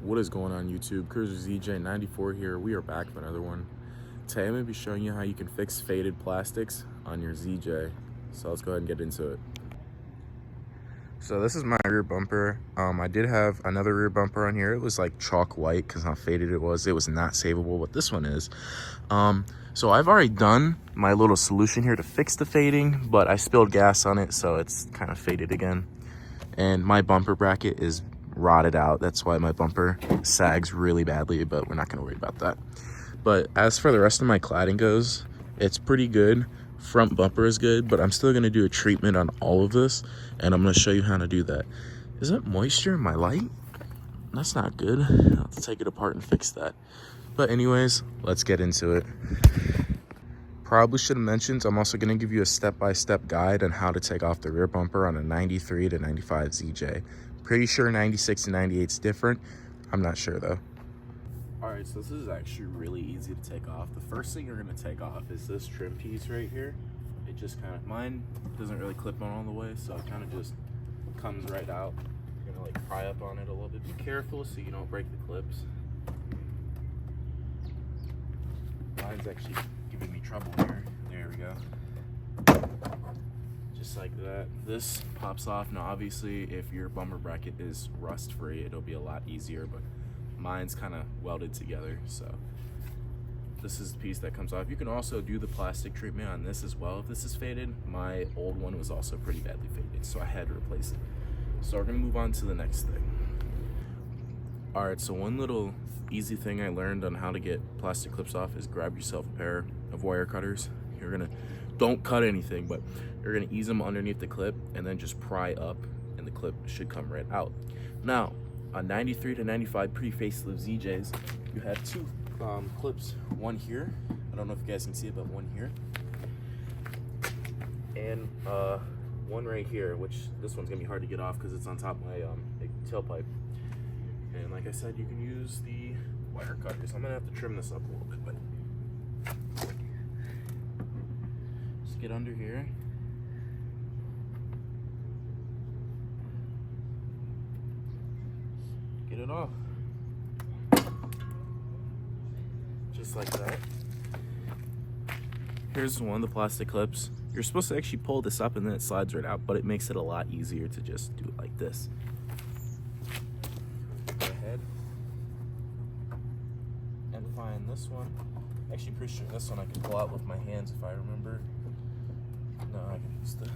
What is going on YouTube? Cruiser ZJ94 here. We are back with another one. Today I'm going to be showing you how you can fix faded plastics on your ZJ. So let's go ahead and get into it. So this is my rear bumper. I did have another rear bumper on here. It was like chalk white because how faded it was. It was not savable, but this one is. So I've already done my little solution here to fix the fading, but I spilled gas on it, so it's kind of faded again. And my bumper bracket is rotted out. That's why my bumper sags really badly, but we're not going to worry about that. But as for the rest of my cladding goes, it's pretty good. Front bumper is good, but I'm still going to do a treatment on all of this, and I'm going to show you how to do that. Is that moisture in my light? That's not good. I'll have to take it apart and fix that. But anyways, let's get into it. Probably should have mentioned, I'm also going to give you a step-by-step guide on how to take off the rear bumper on a 93 to 95 ZJ. Pretty sure 96 to 98 is different. I'm not sure though. Alright, so this is actually really easy to take off. The first thing you're going to take off is this trim piece right here. It just kind of, mine doesn't really clip on all the way, so it kind of just comes right out. You're going to like pry up on it a little bit. Be careful so you don't break the clips. Mine's actually giving me trouble here. There we go. Just like that. This pops off. Now obviously if your bumper bracket is rust free, it'll be a lot easier, but mine's kind of welded together, so this is the piece that comes off. You can also do the plastic treatment on this as well if this is faded. My old one was also pretty badly faded, so I had to replace it. So we're gonna move on to the next thing. Alright, so one little easy thing I learned on how to get plastic clips off is grab yourself a pair of wire cutters. Don't cut anything, but you're gonna ease them underneath the clip and then just pry up and the clip should come right out. Now, on 93 to 95 pre-facelift ZJs, you have two clips. One here, I don't know if you guys can see it, but one here. And one right here, which this one's gonna be hard to get off because it's on top of my tailpipe. And like I said, you can use the wire cutters. I'm gonna have to trim this up a little bit, but just get under here. Get it off. Just like that. Here's one of the plastic clips. You're supposed to actually pull this up and then it slides right out, but it makes it a lot easier to just do it like this. Go ahead and find this one. Actually, pretty sure this one I can pull out with my hands if I remember. No, I can use the...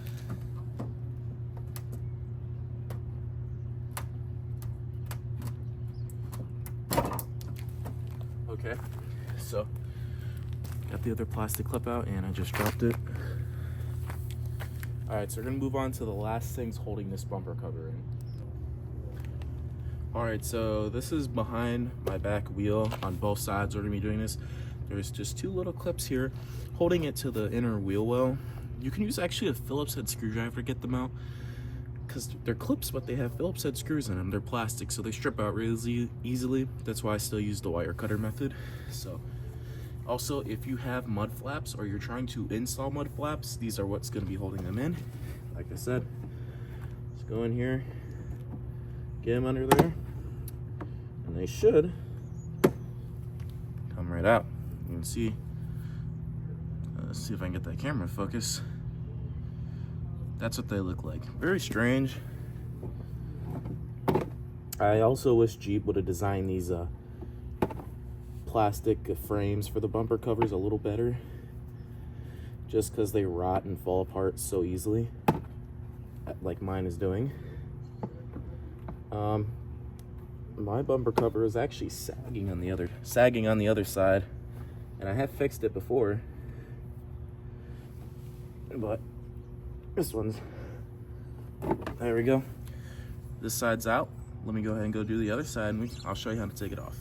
Okay, so got the other plastic clip out and I just dropped it. All right, so we're gonna move on to the last things holding this bumper cover in. All right, so this is behind my back wheel. On both sides we're gonna be doing this. There's just two little clips here holding it to the inner wheel well. You can use actually a Phillips head screwdriver to get them out because they're clips, but they have Phillips head screws in them. They're plastic, so they strip out really easily. That's why I still use the wire cutter method. So also, if you have mud flaps or you're trying to install mud flaps, these are what's going to be holding them in. Like I said, let's go in here, get them under there, and they should come right out. You can see, let's see if I can get that camera to focus. That's what they look like. Very strange. I also wish Jeep would have designed these plastic frames for the bumper covers a little better, just because they rot and fall apart so easily, like mine is doing. My bumper cover is actually sagging on the other side, and I have fixed it before, but this one's, there we go. This side's out. Let me go ahead and go do the other side and I'll show you how to take it off.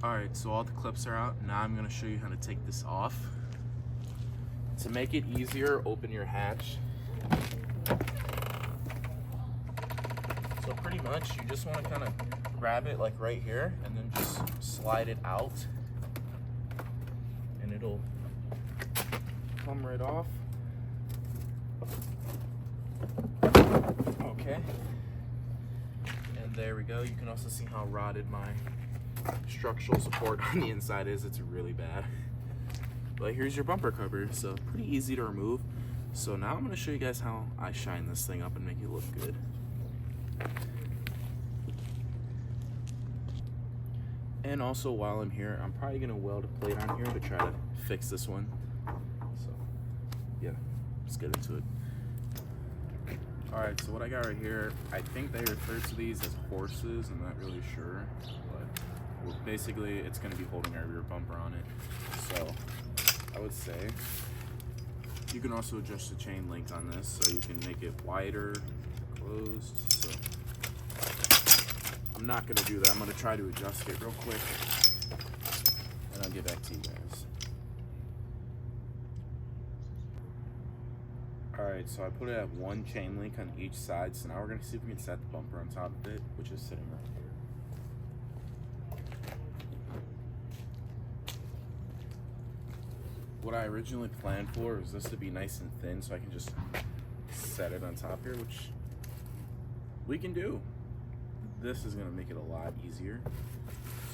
All right, so all the clips are out. Now I'm gonna show you how to take this off. To make it easier, open your hatch. So pretty much you just wanna kinda grab it like right here and then just slide it out and it'll come right off. Okay. And there we go. You can also see how rotted my structural support on the inside is. It's really bad. But here's your bumper cover. So pretty easy to remove. So now I'm going to show you guys how I shine this thing up and make it look good. And also while I'm here, I'm probably going to weld a plate on here to try to fix this one. So yeah, let's get into it. Alright, so what I got right here, I think they refer to these as horses. I'm not really sure, but basically it's going to be holding our rear bumper on it. So I would say you can also adjust the chain length on this so you can make it wider, closed. So I'm not going to do that. I'm going to try to adjust it real quick and I'll get back to you guys. Alright, so I put it at one chain link on each side, so now we're going to see if we can set the bumper on top of it, which is sitting right here. What I originally planned for was this to be nice and thin so I can just set it on top here, which we can do. This is going to make it a lot easier.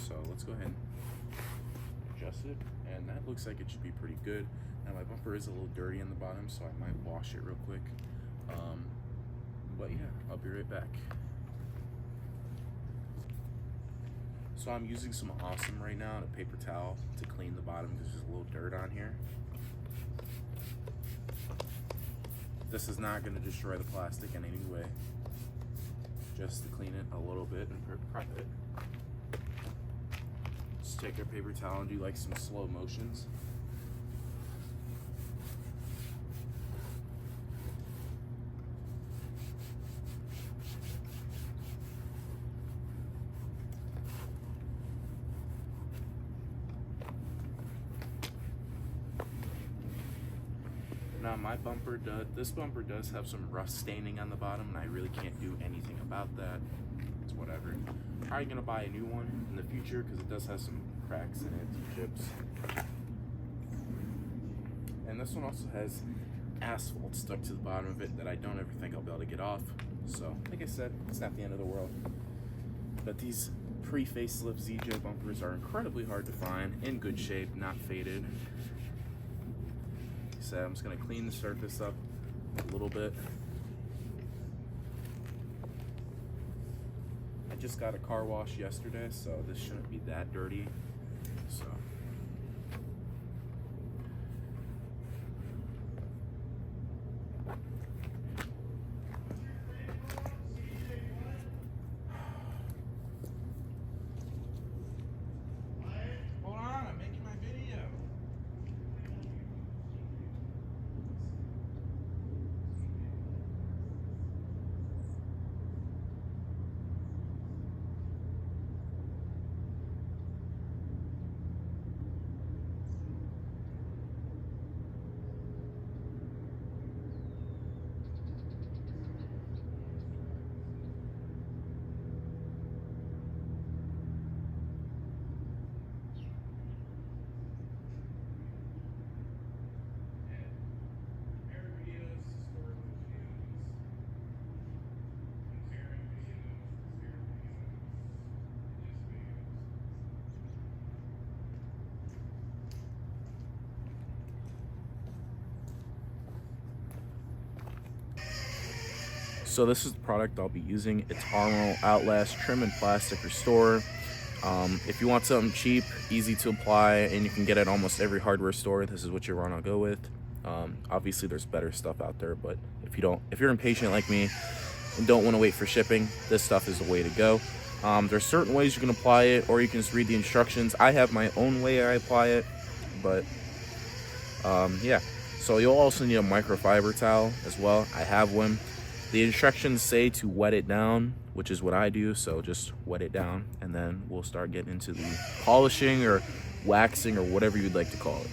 So let's go ahead and adjust it, and that looks like it should be pretty good. Now my bumper is a little dirty in the bottom, so I might wash it real quick. But yeah, I'll be right back. So I'm using some Awesome right now and a paper towel to clean the bottom because there's a little dirt on here. This is not going to destroy the plastic in any way. Just to clean it a little bit and prep it. Just take our paper towel and do like some slow motions. Now my bumper this bumper does have some rust staining on the bottom, and I really can't do anything about that. It's whatever. I'm probably gonna buy a new one in the future because it does have some cracks in it, some chips. And this one also has asphalt stuck to the bottom of it that I don't ever think I'll be able to get off. So, like I said, it's not the end of the world. But these pre-facelift ZJ bumpers are incredibly hard to find, in good shape, not faded. So I'm just going to clean the surface up a little bit. I just got a car wash yesterday, so this shouldn't be that dirty. So So this is the product I'll be using. It's Armor Outlast Trim and Plastic Restore. If you want something cheap, easy to apply, and you can get it at almost every hardware store, this is what you want to go with. Obviously there's better stuff out there, but if you're impatient like me and don't want to wait for shipping, this stuff is the way to go. There's certain ways you can apply it, or you can just read the instructions. I have my own way I apply it, but yeah. So you'll also need a microfiber towel as well. I have one. The instructions say to wet it down, which is what I do, so just wet it down, and then we'll start getting into the polishing or waxing or whatever you'd like to call it.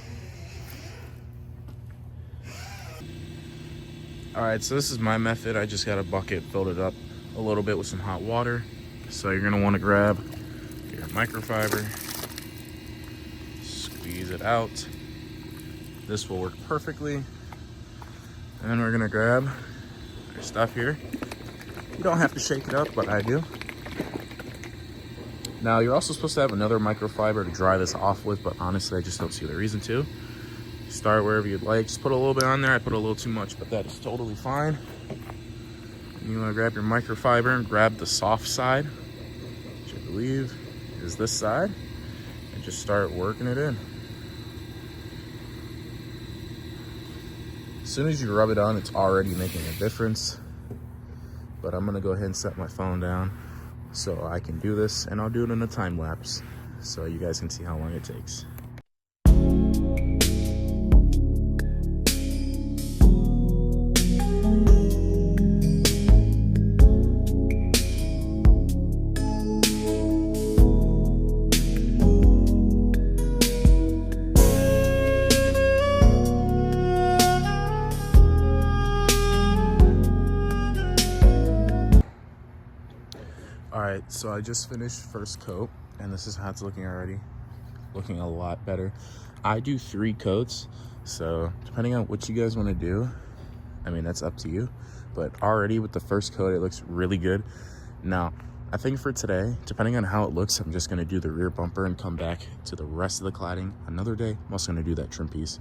Alright, so this is my method. I just got a bucket, filled it up a little bit with some hot water. So you're going to want to grab your microfiber, squeeze it out. This will work perfectly. And we're going to grab stuff here. You don't have to shake it up, but I do. Now, you're also supposed to have another microfiber to dry this off with, but honestly, I just don't see the reason to. Start wherever you'd like. Just put a little bit on there. I put a little too much, but that is totally fine. You want to grab your microfiber and grab the soft side, which I believe is this side, and just start working it in. As soon as you rub it on, it's already making a difference. But I'm gonna go ahead and set my phone down so I can do this, and I'll do it in a time lapse so you guys can see how long it takes. Alright, so I just finished first coat, and this is how it's looking already. Looking a lot better. I do 3 coats, so depending on what you guys want to do, I mean, that's up to you. But already with the first coat, it looks really good. Now, I think for today, depending on how it looks, I'm just going to do the rear bumper and come back to the rest of the cladding another day. I'm also going to do that trim piece.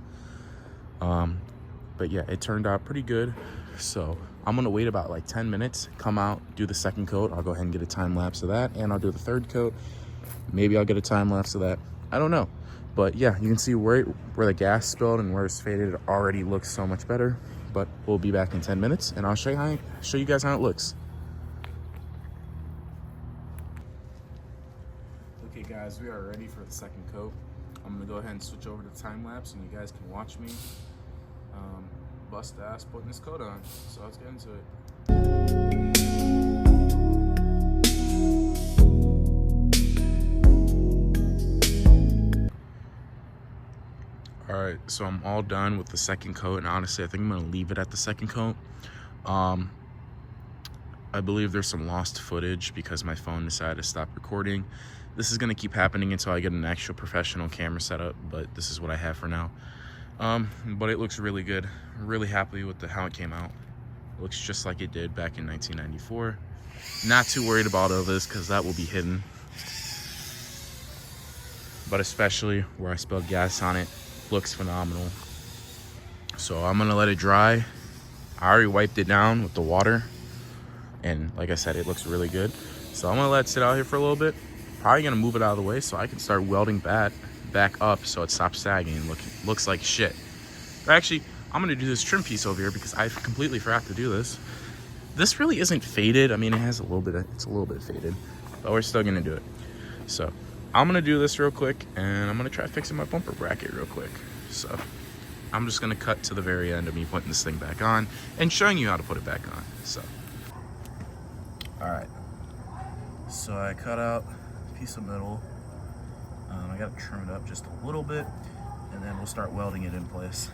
But yeah, it turned out pretty good. So I'm gonna wait about like 10 minutes, come out, do the second coat. I'll go ahead and get a time lapse of that, and I'll do the third coat. Maybe I'll get a time lapse of that. I don't know. But yeah, you can see where the gas spilled and where it's faded. It already looks so much better. But we'll be back in 10 minutes, and I'll show you guys how it looks. Okay guys, we are ready for the second coat. I'm gonna go ahead and switch over to time lapse, and you guys can watch me bust ass putting this coat on. So let's get into it. All right, so I'm all done with the second coat, and honestly, I think I'm gonna leave it at the second coat. I believe there's some lost footage because my phone decided to stop recording. This is gonna keep happening until I get an actual professional camera setup, but this is what I have for now. But it looks really good. Really happy with how it came out. It looks just like it did back in 1994. Not too worried about all this because that will be hidden. But especially where I spilled gas on it, looks phenomenal. So I'm gonna let it dry. I already wiped it down with the water, and like I said, it looks really good. So I'm gonna let it sit out here for a little bit. Probably gonna move it out of the way so I can start welding back up so it stops sagging and looks like shit. But actually, I'm gonna do this trim piece over here because I completely forgot to do this. This really isn't faded. I mean, it's a little bit faded, but we're still gonna do it. So I'm gonna do this real quick, and I'm gonna try fixing my bumper bracket real quick. So I'm just gonna cut to the very end of me putting this thing back on and showing you how to put it back on. So, all right. So I cut out a piece of metal. I gotta trim it up just a little bit, and then we'll start welding it in place.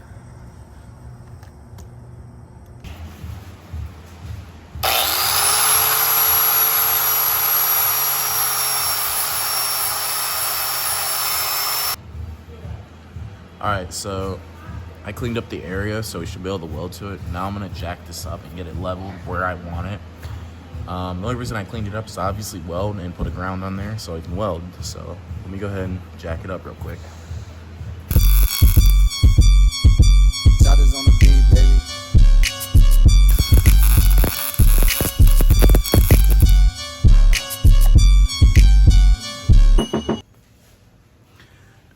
All right, so I cleaned up the area, so we should be able to weld to it. Now I'm gonna jack this up and get it leveled where I want it. The only reason I cleaned it up is obviously weld and put a ground on there so I can weld. So let me go ahead and jack it up real quick. Shotters on the beat, baby.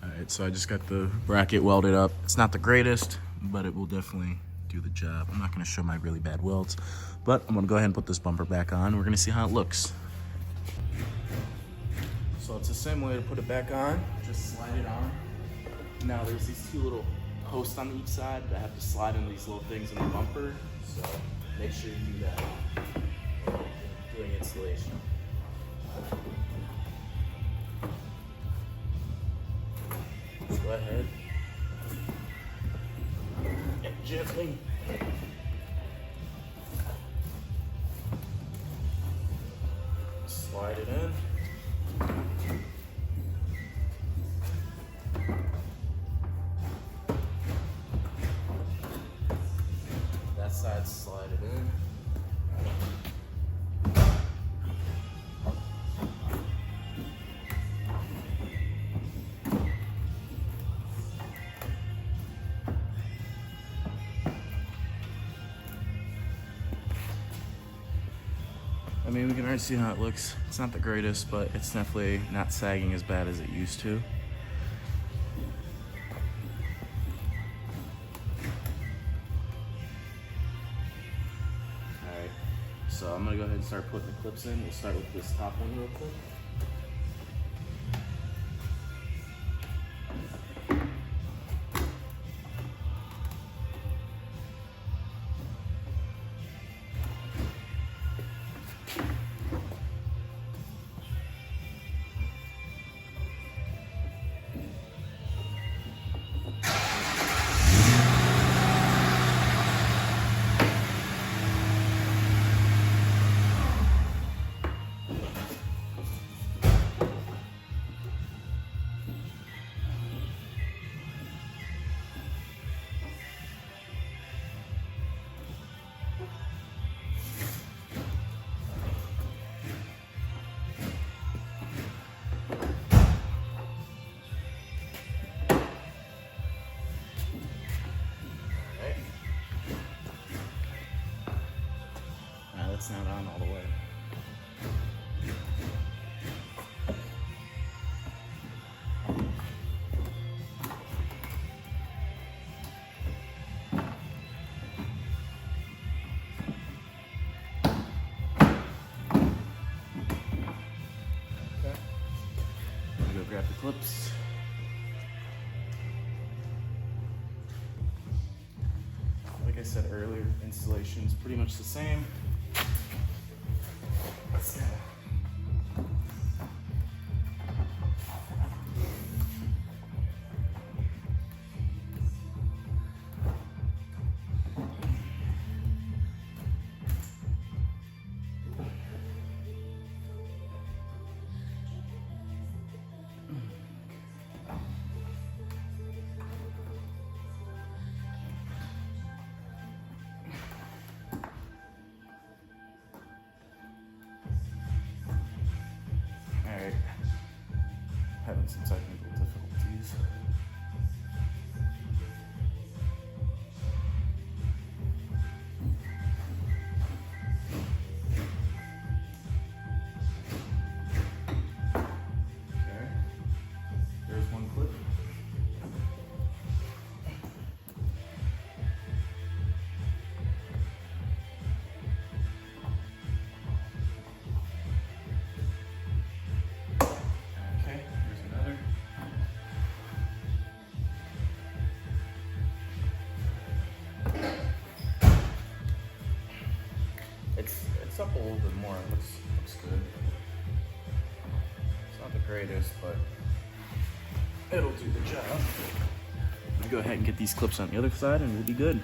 Alright, so I just got the bracket welded up. It's not the greatest, but it will definitely do the job. I'm not gonna show my really bad welds, but I'm gonna go ahead and put this bumper back on. We're gonna see how it looks. So it's the same way to put it back on, just slide it on. Now there's these 2 little posts on each side that have to slide into these little things in the bumper. So make sure you do that when doing installation. Go ahead and gently slide it in. That side, slide it in. I mean, we can already see how it looks. It's not the greatest, but it's definitely not sagging as bad as it used to. Alright, so I'm gonna go ahead and start putting the clips in. We'll start with this top one real quick. It's not on all the way. Okay. I'm gonna go grab the clips. Like I said earlier, installation is pretty much the same. Alright, having some technical difficulties. Okay, there's one clip. It's up a little bit more. It looks good. It's not the greatest, but it'll do the job. I'm gonna go ahead and get these clips on the other side, and we'll be good.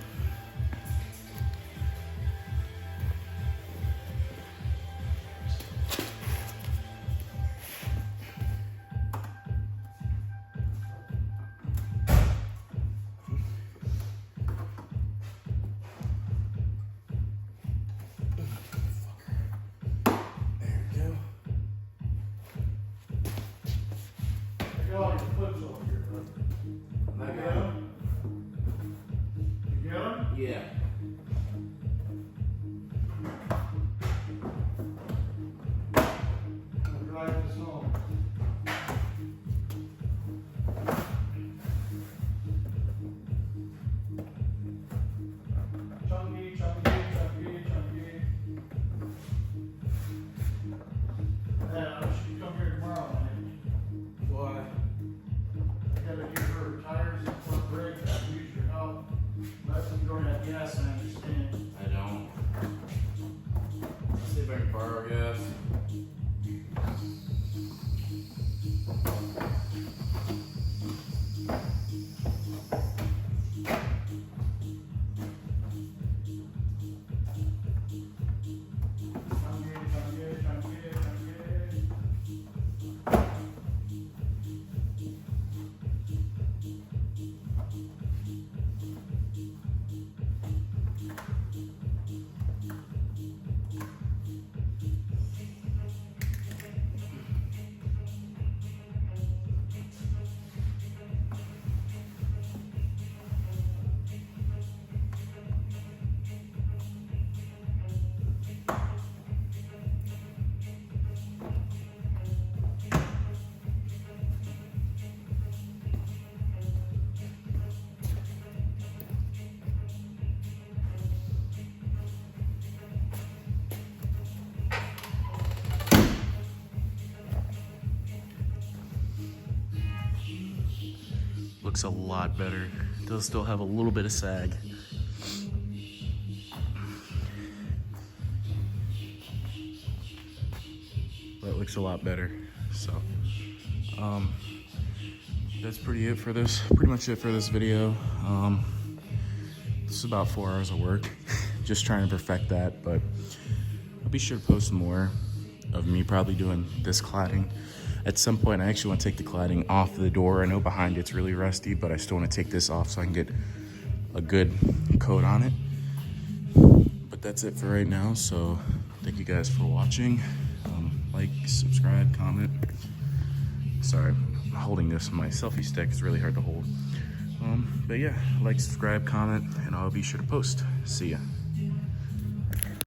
Yeah. Yes. looks a lot better. Does still have a little bit of sag. But it looks a lot better. So, that's pretty much it for this video. This is about 4 hours of work, just trying to perfect that, but I'll be sure to post more of me probably doing this cladding. At some point, I actually want to take the cladding off the door. I know behind it's really rusty, but I still want to take this off so I can get a good coat on it. But that's it for right now, so thank you guys for watching. Like, subscribe, comment. Sorry, I'm holding this on my selfie stick. It's really hard to hold. But yeah, like, subscribe, comment, and I'll be sure to post. See ya.